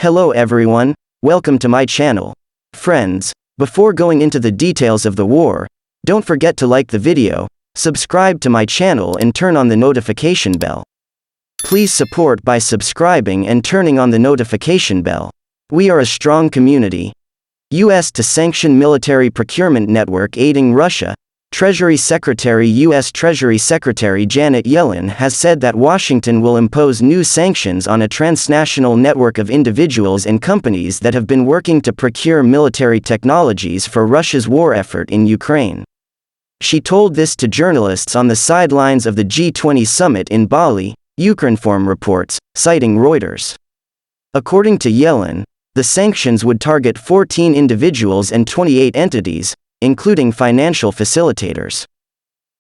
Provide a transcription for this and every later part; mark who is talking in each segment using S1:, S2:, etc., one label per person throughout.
S1: Hello everyone, welcome to my channel. Friends, before going into the details of the war, don't forget to like the video, subscribe to my channel and turn on the notification bell. Please support by subscribing and turning on the notification bell. We are a strong community. U.S. to sanction military procurement network aiding Russia. U.S. Treasury Secretary Janet Yellen has said that Washington will impose new sanctions on a transnational network of individuals and companies that have been working to procure military technologies for Russia's war effort in Ukraine. She told this to journalists on the sidelines of the G20 summit in Bali, Ukrinform reports, citing Reuters. According to Yellen, the sanctions would target 14 individuals and 28 entities, including financial facilitators.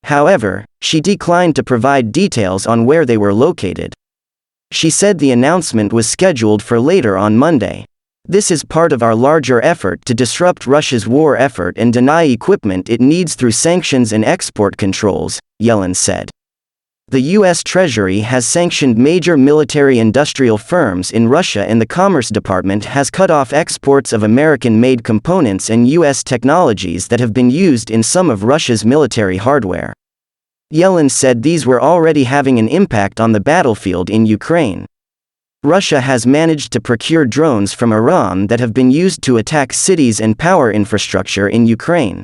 S1: However, she declined to provide details on where they were located. She said the announcement was scheduled for later on Monday. This is part of our larger effort to disrupt Russia's war effort and deny equipment it needs through sanctions and export controls, Yellen said. The U.S. Treasury has sanctioned major military-industrial firms in Russia, and the Commerce Department has cut off exports of American-made components and U.S. technologies that have been used in some of Russia's military hardware. Yellen said these were already having an impact on the battlefield in Ukraine. Russia has managed to procure drones from Iran that have been used to attack cities and power infrastructure in Ukraine.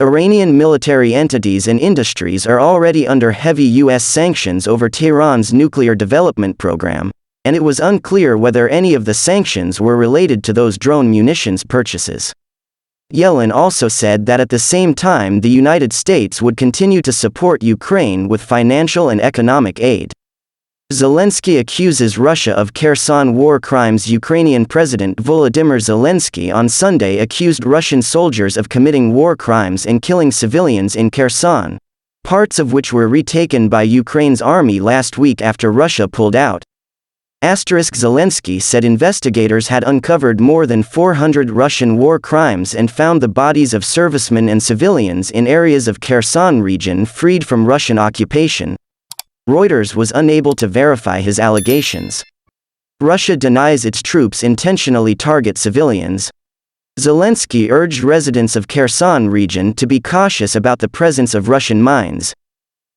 S1: Iranian military entities and industries are already under heavy U.S. sanctions over Tehran's nuclear development program, and it was unclear whether any of the sanctions were related to those drone munitions purchases. Yellen also said that at the same time the United States would continue to support Ukraine with financial and economic aid. Zelensky accuses Russia of Kherson war crimes. Ukrainian President Volodymyr Zelensky on Sunday accused Russian soldiers of committing war crimes and killing civilians in Kherson, parts of which were retaken by Ukraine's army last week after Russia pulled out. Zelensky said investigators had uncovered more than 400 Russian war crimes and found the bodies of servicemen and civilians in areas of Kherson region freed from Russian occupation. Reuters was unable to verify his allegations. Russia denies its troops intentionally target civilians. Zelensky urged residents of Kherson region to be cautious about the presence of Russian mines.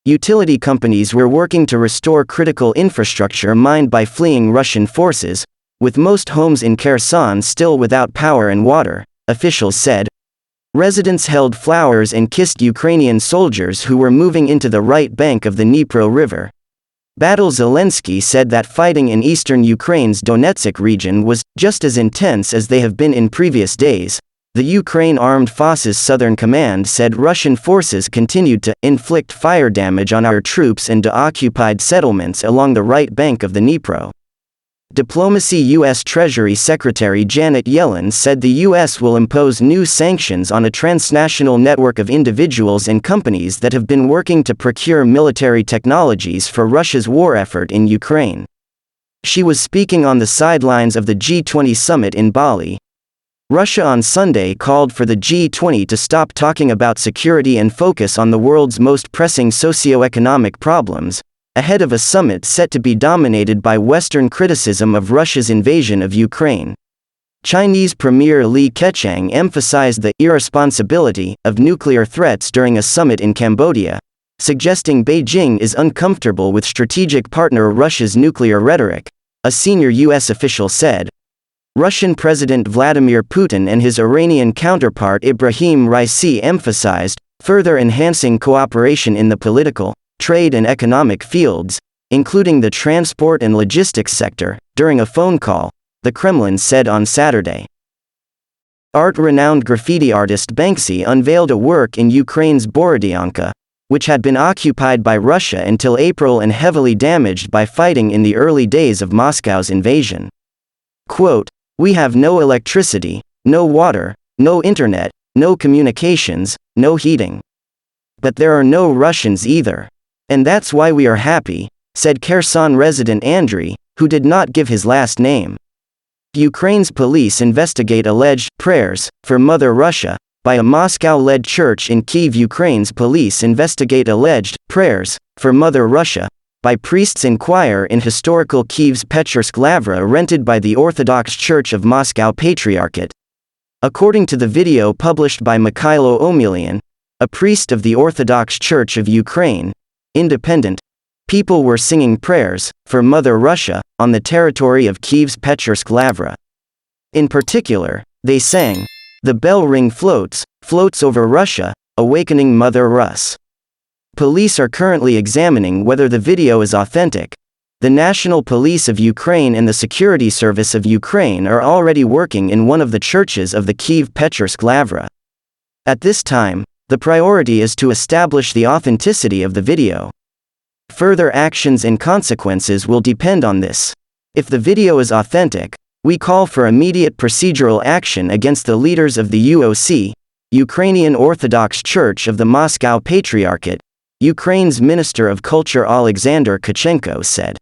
S1: Utility companies were working to restore critical infrastructure mined by fleeing Russian forces, with most homes in Kherson still without power and water, officials said. Residents held flowers and kissed Ukrainian soldiers who were moving into the right bank of the Dnipro River. Zelensky said that fighting in eastern Ukraine's Donetsk region was just as intense as they have been in previous days. The Ukraine Armed Forces Southern Command said Russian forces continued to inflict fire damage on our troops and to occupied settlements along the right bank of the Dnipro. Diplomacy. U.S. Treasury Secretary Janet Yellen said the U.S. will impose new sanctions on a transnational network of individuals and companies that have been working to procure military technologies for Russia's war effort in Ukraine. She was speaking on the sidelines of the G20 summit in Bali. Russia on Sunday called for the G20 to stop talking about security and focus on the world's most pressing socio-economic problems, ahead of a summit set to be dominated by Western criticism of Russia's invasion of Ukraine. Chinese Premier Li Keqiang emphasized the irresponsibility of nuclear threats during a summit in Cambodia, suggesting Beijing is uncomfortable with strategic partner Russia's nuclear rhetoric, a senior U.S. official said. Russian President Vladimir Putin and his Iranian counterpart Ibrahim Raisi emphasized further enhancing cooperation in the political, trade and economic fields, including the transport and logistics sector, during a phone call, the Kremlin said on Saturday. Renowned graffiti artist Banksy unveiled a work in Ukraine's Borodyanka, which had been occupied by Russia until April and heavily damaged by fighting in the early days of Moscow's invasion. Quote, "We have no electricity, no water, no internet, no communications, no heating. But there are no Russians either. And that's why we are happy," said Kherson resident Andriy, who did not give his last name. Ukraine's police investigate alleged prayers for Mother Russia by a Moscow-led church in Kyiv. Ukraine's police investigate alleged prayers for Mother Russia by priests in choir in historical Kiev's Pechersk Lavra rented by the Orthodox Church of Moscow Patriarchate. According to the video published by Mikhailo Omelian, a priest of the Orthodox Church of Ukraine, Independent, people were singing prayers for Mother Russia on the territory of Kiev's Pechersk Lavra. In particular, they sang, "The bell ring floats over Russia, awakening Mother Rus." Police are currently examining whether the video is authentic. The National Police of Ukraine and the Security Service of Ukraine are already working in one of the churches of the Kiev Pechersk Lavra. At this time, the priority is to establish the authenticity of the video. Further actions and consequences will depend on this. If the video is authentic, we call for immediate procedural action against the leaders of the UOC, Ukrainian Orthodox Church of the Moscow Patriarchate, Ukraine's Minister of Culture Alexander Tkachenko said.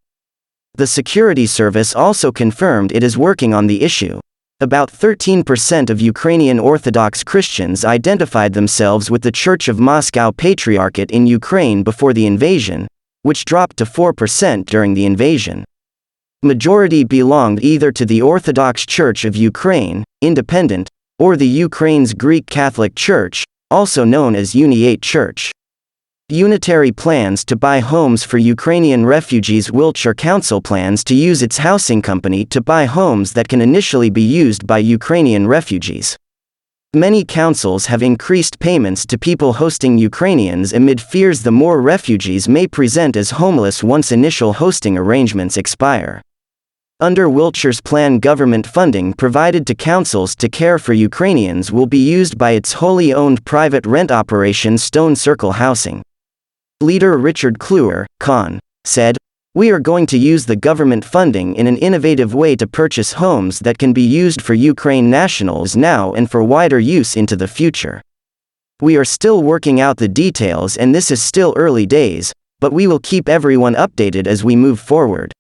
S1: The security service also confirmed it is working on the issue. About 13% of Ukrainian Orthodox Christians identified themselves with the Church of Moscow Patriarchate in Ukraine before the invasion, which dropped to 4% during the invasion. Majority belonged either to the Orthodox Church of Ukraine, Independent, or the Ukraine's Greek Catholic Church, also known as Uniate Church. Unitary plans to buy homes for Ukrainian refugees. Wiltshire Council plans to use its housing company to buy homes that can initially be used by Ukrainian refugees. Many councils have increased payments to people hosting Ukrainians amid fears the more refugees may present as homeless once initial hosting arrangements expire. Under Wiltshire's plan, government funding provided to councils to care for Ukrainians will be used by its wholly owned private rent operation Stone Circle Housing. Leader Richard Kluwer, Con, said, "We are going to use the government funding in an innovative way to purchase homes that can be used for Ukraine nationals now and for wider use into the future. We are still working out the details and this is still early days, but we will keep everyone updated as we move forward."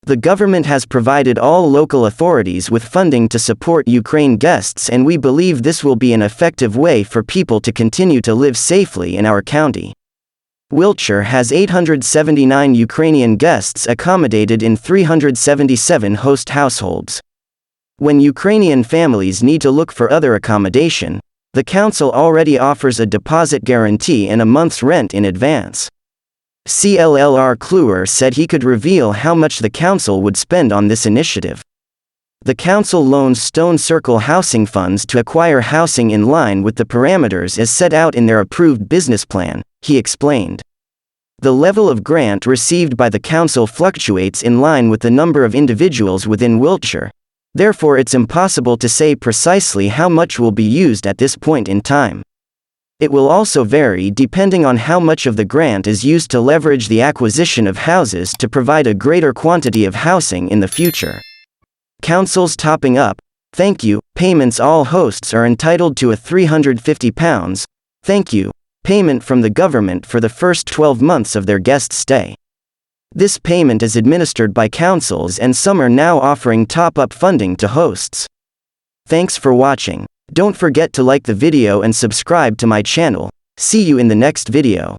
S1: The government has provided all local authorities with funding to support Ukraine guests, and we believe this will be an effective way for people to continue to live safely in our county. Wiltshire has 879 Ukrainian guests accommodated in 377 host households. When Ukrainian families need to look for other accommodation, the council already offers a deposit guarantee and a month's rent in advance. CLLR Kluwer said he could reveal how much the council would spend on this initiative. The council loans Stone Circle Housing funds to acquire housing in line with the parameters as set out in their approved business plan, he explained. The level of grant received by the council fluctuates in line with the number of individuals within Wiltshire, therefore it's impossible to say precisely how much will be used at this point in time. It will also vary depending on how much of the grant is used to leverage the acquisition of houses to provide a greater quantity of housing in the future. Councils topping up, thank you, payments. All hosts are entitled to a £350, thank you, payment from the government for the first 12 months of their guest stay. This payment is administered by councils and some are now offering top-up funding to hosts. Thanks for watching. Don't forget to like the video and subscribe to my channel. See you in the next video.